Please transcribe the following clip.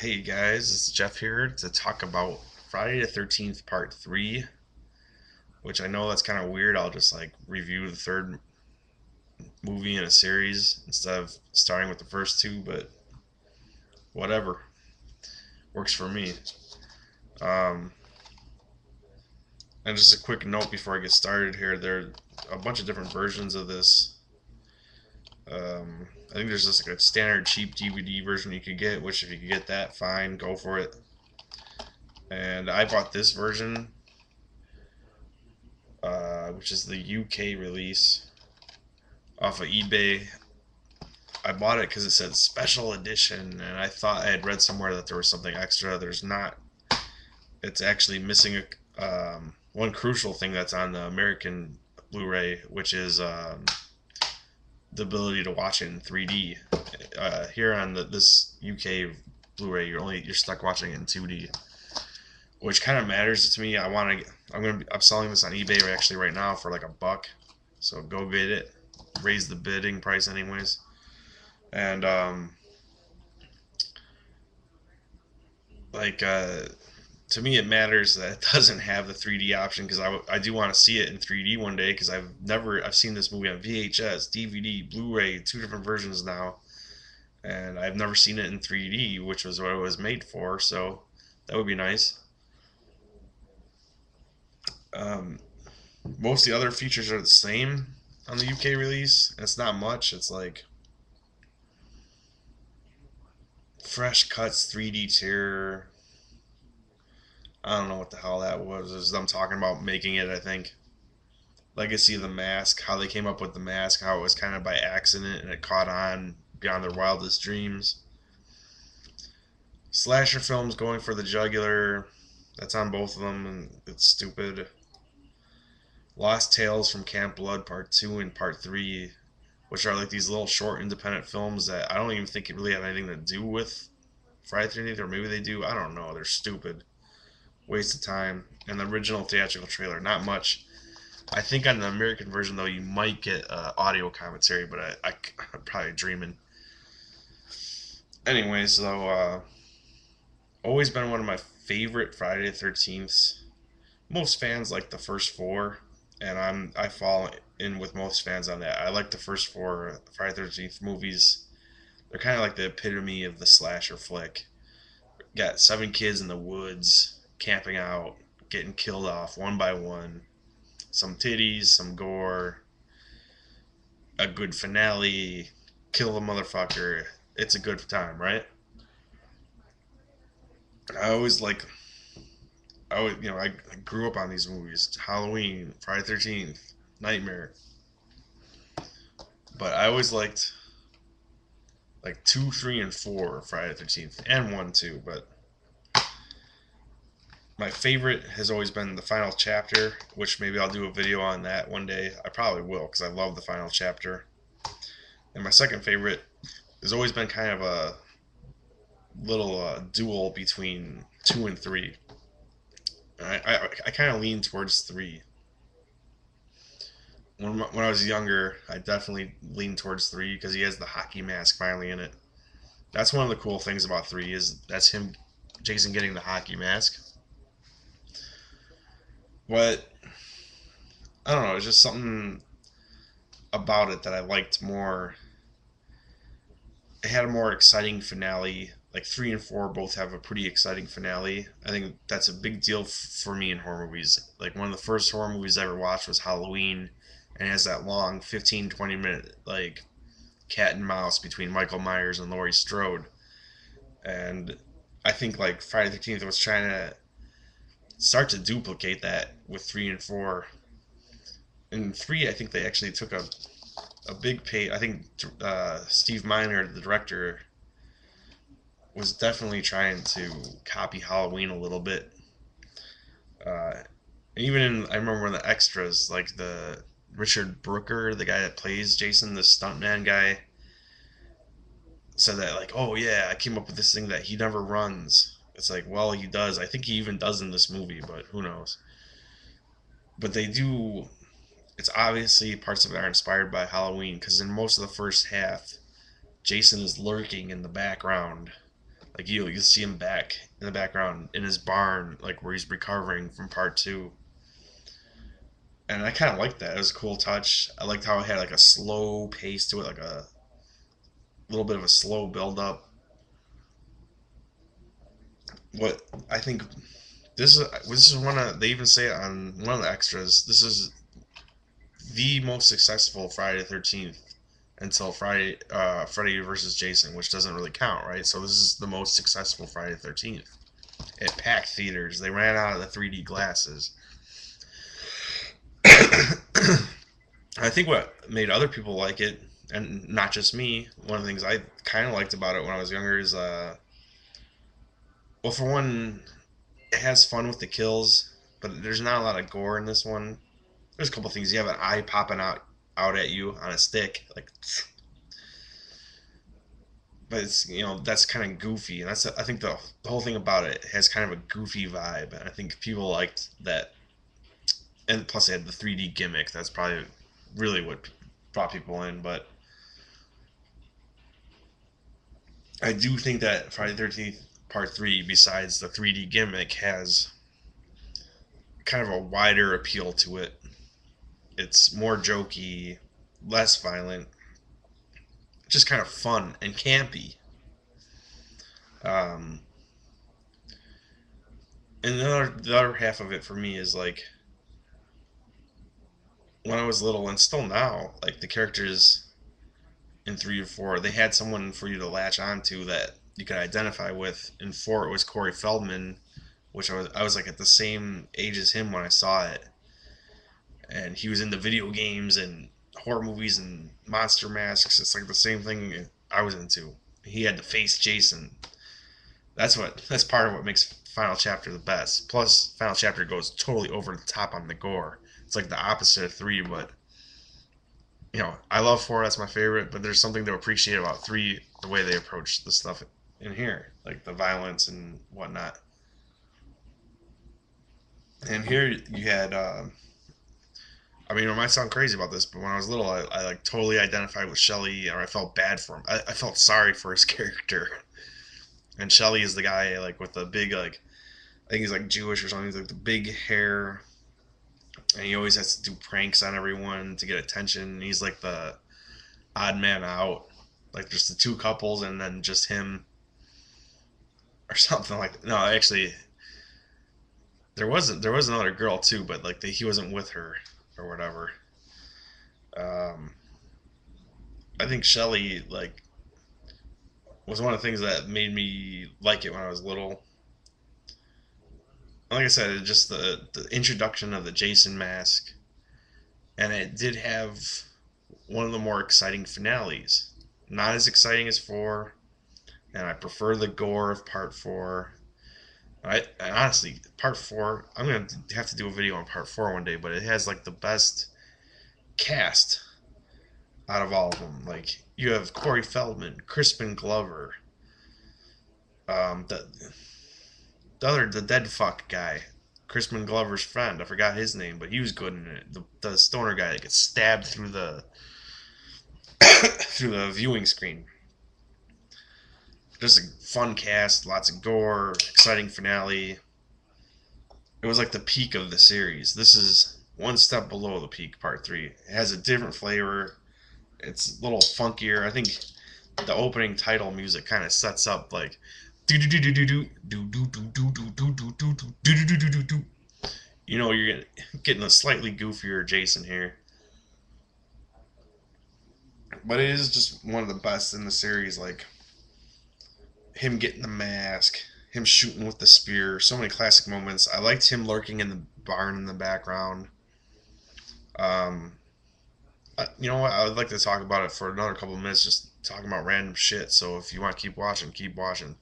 Hey guys, it's Jeff here to talk about Friday the 13th Part 3, which I know that's kind of weird. I'll just like review the third movie in a series instead of starting with the first two, but whatever. Works for me. Um, and just a quick note before I get started here, there are a bunch of different versions of this. I think there's just like a standard cheap DVD version you could get, which if you could get that, fine, go for it. And I bought this version, which is the UK release off of eBay. I bought it because it said special edition, and I thought I had read somewhere that there was something extra. There's not. It's actually missing one crucial thing that's on the American Blu-ray, which is the ability to watch it in 3D. Here on this UK Blu-ray, you're stuck watching it in 2D, which kind of matters to me. I'm selling this on eBay actually right now for like $1, so go get it. Raise the bidding price anyways. And like to me it matters that it doesn't have the 3D option because I do want to see it in 3D one day because I've seen this movie on VHS, DVD, Blu-ray, two different versions now, and I've never seen it in 3D, which was what it was made for. So that would be nice. Um, Most of the other features are the same on the UK release. It's not much. It's like fresh cuts, 3D tier. I don't know what the hell that was. It was them talking about making it, I think. Legacy of the Mask, how they came up with the mask, how it was kind of by accident and it caught on beyond their wildest dreams. Slasher films going for the jugular. That's on both of them, and it's stupid. Lost Tales from Camp Blood Part 2 and Part 3, which are like these little short independent films that I don't even think really have anything to do with Friday the 13th, or maybe they do. I don't know. They're stupid. Waste of time. And the original theatrical trailer, not much. I think on the American version though, you might get audio commentary, but I'm probably dreaming. Anyways, though, always been one of my favorite Friday the 13th. Most fans like the first four, and I fall in with most fans on that. I like the first four Friday the 13th movies. They're kind of like the epitome of the slasher flick. Got 7 kids in the woods, camping out, getting killed off one by one. Some titties, some gore, a good finale, kill the motherfucker. It's a good time, right? I always like, I grew up on these movies: Halloween, Friday 13th, Nightmare. But I always liked like 2, 3, and 4 Friday 13th, and 1 too. But my favorite has always been the final chapter, which maybe I'll do a video on that one day. I probably will because I love the final chapter. And my second favorite has always been kind of a little duel between 2 and 3. I kind of lean towards 3. When I was younger, I definitely leaned towards 3 because he has the hockey mask finally in it. That's one of the cool things about 3 is that's him, Jason, getting the hockey mask. But I don't know, it's just something about it that I liked more. It had a more exciting finale. Like 3 and 4 both have a pretty exciting finale. I think that's a big deal for me in horror movies. Like one of the first horror movies I ever watched was Halloween, and it has that long 15, 20 minute like cat and mouse between Michael Myers and Laurie Strode. And I think like Friday the 13th was trying to start to duplicate that with 3 and 4. In 3, I think they actually took a big pay. I think Steve Miner, the director, was definitely trying to copy Halloween a little bit. Uh, Even I remember one of the extras, like the Richard Brooker, the guy that plays Jason, the stuntman guy, said that like, oh yeah, I came up with this thing that he never runs. It's like, well, he does. I think he even does in this movie, but who knows? But they do. It's obviously parts of it are inspired by Halloween because in most of the first half, Jason is lurking in the background, Like you see him back in the background in his barn, like where he's recovering from part two. And I kind of liked that. It was a cool touch. I liked how it had like a slow pace to it, like a little bit of a slow build up. What I think this is one of, they even say it on one of the extras. This is the most successful Friday the 13th until Freddy versus Jason, which doesn't really count, right? So this is the most successful Friday the 13th. It packed theaters. They ran out of the 3D glasses. I think what made other people like it, and not just me, one of the things I kind of liked about it when I was younger is, well, for one, it has fun with the kills, but there's not a lot of gore in this one. There's a couple things. You have an eye popping out at you on a stick, like, but it's, that's kind of goofy, and that's, I think the whole thing about it has kind of a goofy vibe, and I think people liked that, and plus they had the 3D gimmick. That's probably really what brought people in. But I do think that Friday the 13th Part 3, besides the 3D gimmick, has kind of a wider appeal to it. It's more jokey, less violent, just kind of fun and campy. Um, and the other half of it for me is like, when I was little and still now, like the characters in 3 or 4, they had someone for you to latch onto that you could identify with. In 4, it was Corey Feldman, which I was like at the same age as him when I saw it, and he was into video games and horror movies and monster masks. It's like the same thing I was into. He had to face Jason. That's part of what makes Final Chapter the best. Plus, Final Chapter goes totally over the top on the gore. It's like the opposite of 3, but I love 4. That's my favorite. But there's something to appreciate about 3, the way they approach the stuff in here, like the violence and whatnot. And here you had, I mean, it might sound crazy about this, but when I was little, I like totally identified with Shelly, or I felt bad for him. I felt sorry for his character. And Shelly is the guy like with the big, like, I think he's like Jewish or something. He's like the big hair, and he always has to do pranks on everyone to get attention. He's like the odd man out, like just the two couples and then just him, or something like that. No, actually, there was another girl too, but like he wasn't with her or whatever. Um, I think Shelly like was one of the things that made me like it when I was little. Like I said, it just the introduction of the Jason mask, and it did have one of the more exciting finales. Not as exciting as 4, and I prefer the gore of Part 4. And honestly, Part 4, I'm gonna have to do a video on Part 4 one day, but it has like the best cast out of all of them. Like you have Corey Feldman, Crispin Glover, the the dead fuck guy, Crispin Glover's friend. I forgot his name, but he was good in it. The stoner guy that gets stabbed through the through the viewing screen. Just a fun cast, lots of gore, exciting finale. It was like the peak of the series. This is one step below the peak, Part 3. It has a different flavor. It's a little funkier. I think the opening title music kind of sets up like do do do do do do do do do do do do do do do do do do. You're getting a slightly goofier Jason here, but it is just one of the best in the series. Like him getting the mask, him shooting with the spear, so many classic moments. I liked him lurking in the barn in the background. Um, you know what? I would like to talk about it for another couple of minutes, just talking about random shit. So if you want to keep watching, keep watching.